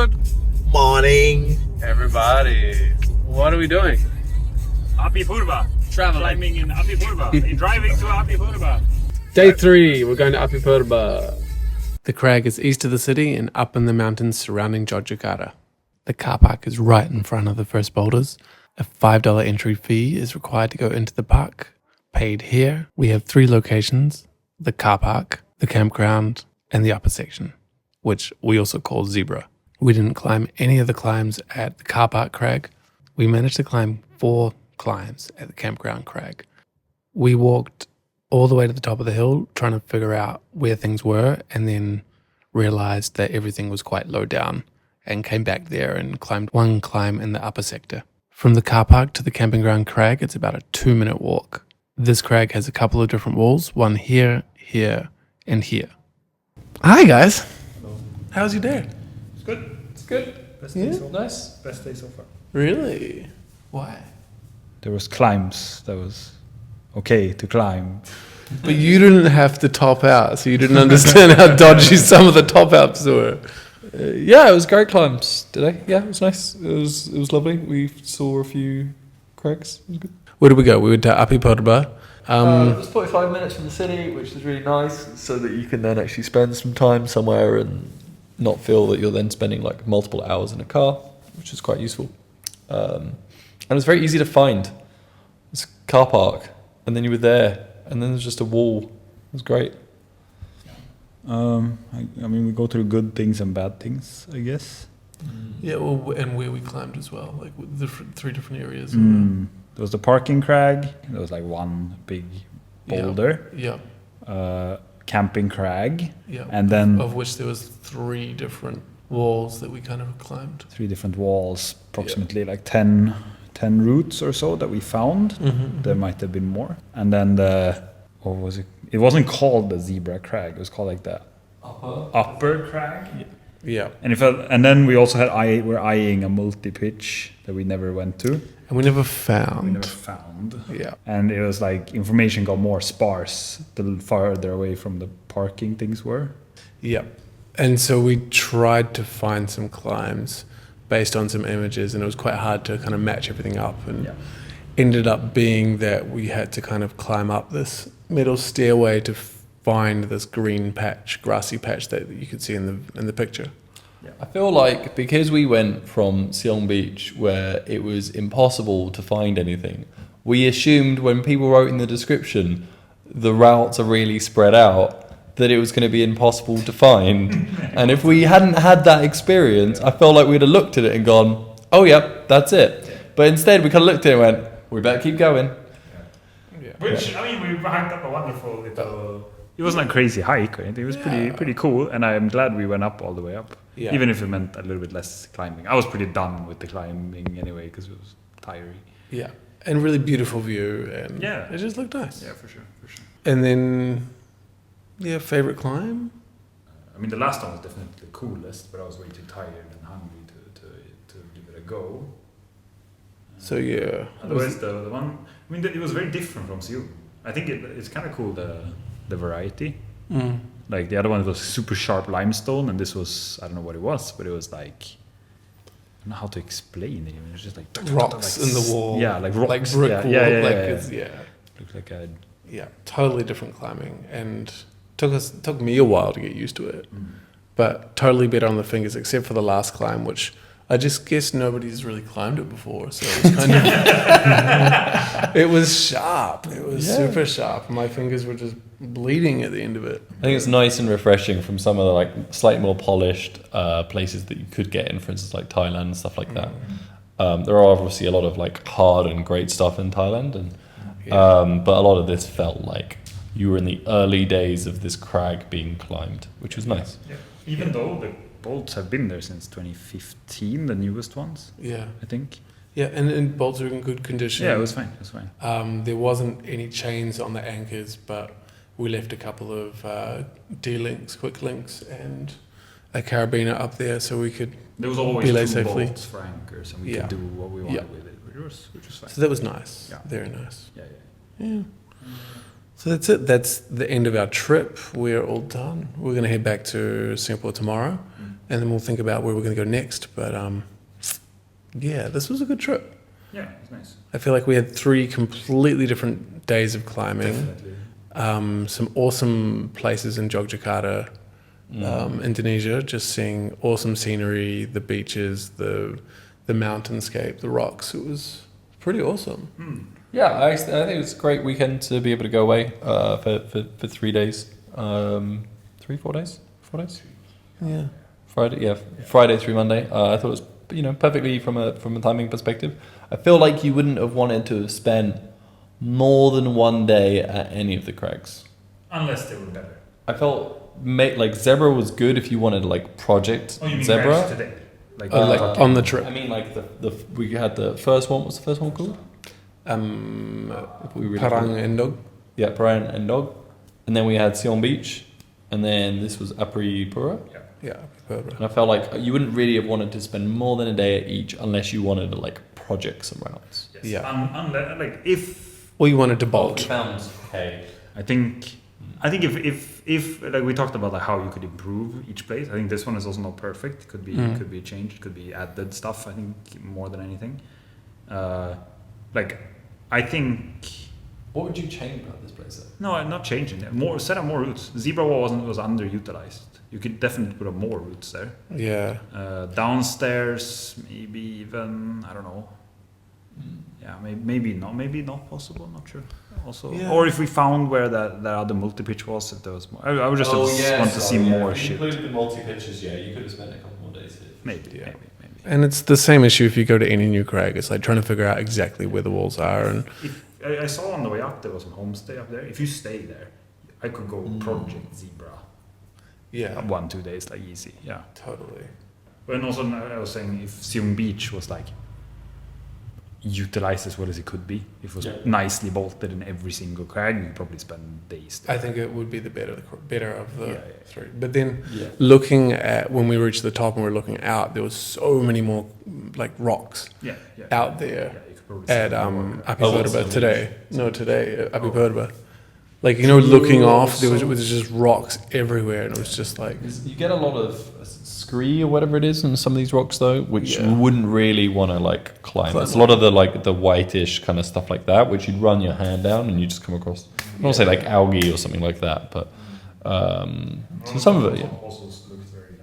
Good morning, everybody. What are we doing? Api Purba. Traveling. Climbing in Api Purba. Driving to Api Purba. Day 3, we're going to Api Purba. The crag is east of the city and up in the mountains surrounding Yogyakarta. The car park is right in front of the first boulders. A $5 entry fee is required to go into the park. Paid here. We have 3 locations: the car park, the campground, and the upper section, which we also call Zebra. We didn't climb any of the climbs at the car park crag. We managed to climb 4 climbs at the campground crag. We walked all the way to the top of the hill trying to figure out where things were, and then realized that everything was quite low down, and came back there and climbed 1 climb in the upper sector. From the car park to the camping ground crag, it's about a 2-minute walk. This crag has a couple of different walls, one here, here, and here. Hi guys. Hello. How's your day? It's good. It's good. Best day so far. Nice. Best day so far. Really? Why? There was climbs that was okay to climb. But you didn't have to top out, so you didn't understand how dodgy some of the top outs were. Yeah, it was great climbs today. Yeah, it was nice. It was lovely. We saw a few crags. It was good. Where did we go? We went to Api Purba. It was 45 minutes from the city, which is really nice, so that you can then actually spend some time somewhere and not feel that you're then spending like multiple hours in a car, which is quite useful. And it's very easy to find. It's a car park, and then you were there, and then there's just a wall. It was great. I mean, we go through good things and bad things, I guess. Yeah, well, and where we climbed as well, like with the 3 different areas. There was the parking crag. There was like one big boulder. Yeah. Camping crag. Yeah. And then of which there was 3 different walls that we kind of climbed. 3 different walls, approximately like 10 routes or so that we found. There might have been more. And then what was it? It wasn't called the Zebra Crag. It was called like the upper crag. Yeah. And then we also we're eyeing a multi-pitch that we never went to. And we never found. Yeah. And it was like information got more sparse the farther away from the parking things were. Yeah. And so we tried to find some climbs based on some images, and it was quite hard to kind of match everything up, and ended up being that we had to kind of climb up this metal stairway to find this green patch, grassy patch that you could see in the picture. I feel like because we went from Seong Beach, where it was impossible to find anything, we assumed when people wrote in the description the routes are really spread out, that it was going to be impossible to find. And if we hadn't had that experience, I felt like we'd have looked at it and gone, oh yeah, that's it. But instead we kind of looked at it and went, we better keep going. Which, I mean, we hiked up a wonderful little... It wasn't a crazy hike, right? It was pretty cool, and I'm glad we went up all the way up. Yeah. Even if it meant a little bit less climbing. I was pretty done with the climbing anyway, because it was tiring. Yeah, and really beautiful view, and it just looked nice. Yeah, for sure. And then, favorite climb? I mean, the last one was definitely the coolest, but I was way too tired and hungry to give it a go. So yeah. Otherwise, the one, I mean, it was very different from Seoul. I think it's kind of cool, the variety. Like the other one was super sharp limestone, and this was, I don't know what it was, but it was like, I don't know how to explain it. It was just like rocks in the wall. Yeah, like rocks. Like brick wall. Looked like a... Yeah, totally different climbing, and took me a while to get used to it. But totally better on the fingers, except for the last climb, which I just guess nobody's really climbed it before, so it was kind of... It was sharp. It was super sharp. My fingers were just bleeding at the end of it. I think it's nice and refreshing from some of the like slightly more polished places that you could get in, for instance, like Thailand and stuff like that. There are obviously a lot of like hard and great stuff in Thailand, and but a lot of this felt like you were in the early days of this crag being climbed, which was nice. Yeah. Even though the bolts have been there since 2015, the newest ones. Yeah, I think. Yeah, and bolts are in good condition. Yeah, it was fine. There wasn't any chains on the anchors, but we left a couple of D-links, quick links, and a carabiner up there so we could there was always belay two safely. bolts for anchors, and we could do what we wanted with it, which was fine. So that was nice. Yeah. Very nice. Yeah. So that's it. That's the end of our trip. We're all done. We're going to head back to Singapore tomorrow, and then we'll think about where we're going to go next. But yeah, this was a good trip. Yeah, it's nice. I feel like we had 3 completely different days of climbing. Definitely. Some awesome places in Yogyakarta, Indonesia, just seeing awesome scenery, the beaches, the mountainscape, the rocks. It was pretty awesome. Yeah, I think it was a great weekend to be able to go away for 3 days. 3, 4 days? 4 days? Yeah. Friday through Monday. I thought it was perfectly from a timing perspective. I feel like you wouldn't have wanted to have spent more than 1 day at any of the crags. Unless they were better. I felt like Zebra was good if you wanted like project Oh, you mean Zebra. crags today? Like, Like on the trip. I mean, like we had the first one. What's the first one called? If we really Parang Endog. Yeah, Parang and Dog, and then we had Sion Beach, and then this was Api Purba. Yeah, Purba. And I felt like you wouldn't really have wanted to spend more than a day at each unless you wanted to like project somewhere else. yes. Yeah. Like if Or you wanted to bulge. Found okay. I think if like we talked about like how you could improve each place. I think this one is also not perfect. Could be a change. Could be added stuff. I think more than anything. Like I think. What would you change about this place? No, not changing it. Set up more routes. Zebra was underutilized. You could definitely put up more routes there. Yeah. Downstairs, maybe even I don't know. Yeah, maybe not possible. Not sure. Also, Yeah. or if we found where that other multi pitch was, if there was more. I would just want to see more shit. Including the multi pitches, yeah, you could have spent a couple more days here. Maybe. And it's the same issue if you go to any new crag. It's like trying to figure out exactly where the walls are. And I saw on the way up there was a homestay up there. If you stay there, I could go Project Zebra. yeah, 1-2 days, like easy. Yeah. totally. And also, I was saying if Sion Beach was like utilized as well as it could be, if it was nicely bolted in every single crag, you could probably spend days there. I think it would be the better of the Yeah. 3. But then looking at when we reached the top and we're looking out, there was so many more like rocks out there Yeah, you could probably see at more. Api Oh, Purba what's today. No, today at Api Purba. Like looking off, there was just rocks everywhere, and it was just like You get a lot of scree or whatever it is in some of these rocks though, which Yeah. you wouldn't really want to like climb. It's a lot of the whitish kind of stuff like that, which you'd run your hand down and you just come across. I don't say like algae or something like that, but so some of it, Also looks very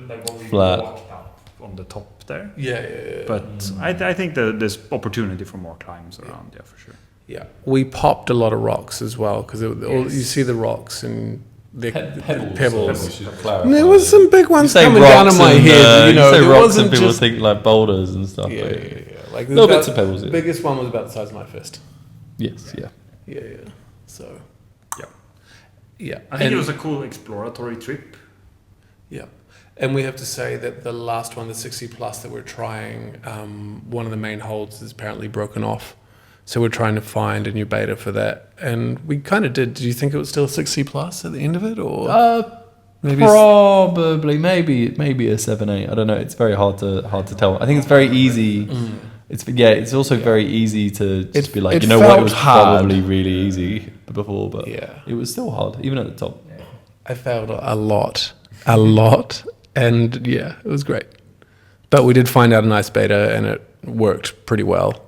like what we Flat. walked up on the top there. yeah. But I think there's opportunity for more climbs around. Yeah, for sure. Yeah, we popped a lot of rocks as well because you see the rocks and the pebbles. We should clarify. And there was some big ones You say coming down rocks on my and, head. you say it rocks wasn't and people just think like boulders and stuff. yeah. but- Like Little bits of pebbles, The yeah. biggest one was about the size of my fist. Yes, yeah. Yeah. So Yeah. yeah, I think it was a cool exploratory trip. Yeah. And we have to say that the last one, the 60 plus that we're trying, one of the main holds is apparently broken off. So we're trying to find a new beta for that. And we kind of did. Did you think it was still 60 plus at the end of it? Or maybe Probably, maybe a 7-8. I don't know. It's very hard to tell. I think it's very easy. It's also very easy to just be like, it you know what, it felt was hard. probably really easy before, but Yeah. it was still hard, even at the top. I failed a lot. And yeah, it was great. But we did find out a nice beta and it worked pretty well.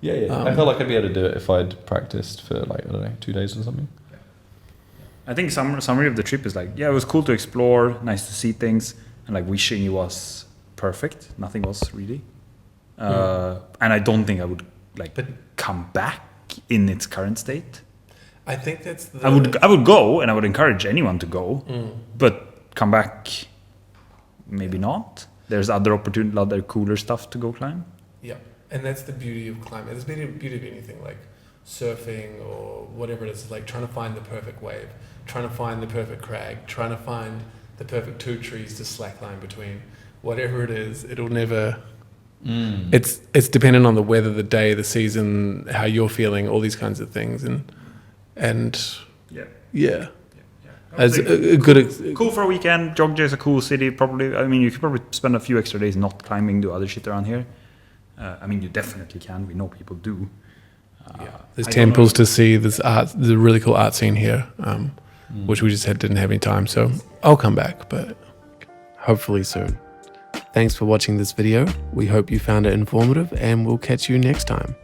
Yeah. I felt like I'd be able to do it if I'd practiced for like, I don't know, 2 days or something. I think summary of the trip is like, it was cool to explore, nice to see things, and like wishing it was perfect. Nothing was really. And I don't think I would like come back in its current state. I think that's the... I would go, and I would encourage anyone to go, but come back, maybe not. There's other opportunity, other cooler stuff to go climb. Yeah, and that's the beauty of climbing. It's the beauty of anything, like surfing or whatever it is, like trying to find the perfect wave, trying to find the perfect crag, trying to find the perfect 2 trees to slackline between. Whatever it is, it'll never... It's dependent on the weather, the day, the season, how you're feeling, all these kinds of things, and yeah. As a good Cool for a weekend. Jogja is a cool city. Probably, I mean, you could probably spend a few extra days not climbing, do other shit around here. I mean, you definitely can. We know people do. There's temples to see. There's art. There's a really cool art scene here, which we just didn't have any time. So I'll come back. But hopefully soon. Thanks for watching this video. We hope you found it informative, and we'll catch you next time.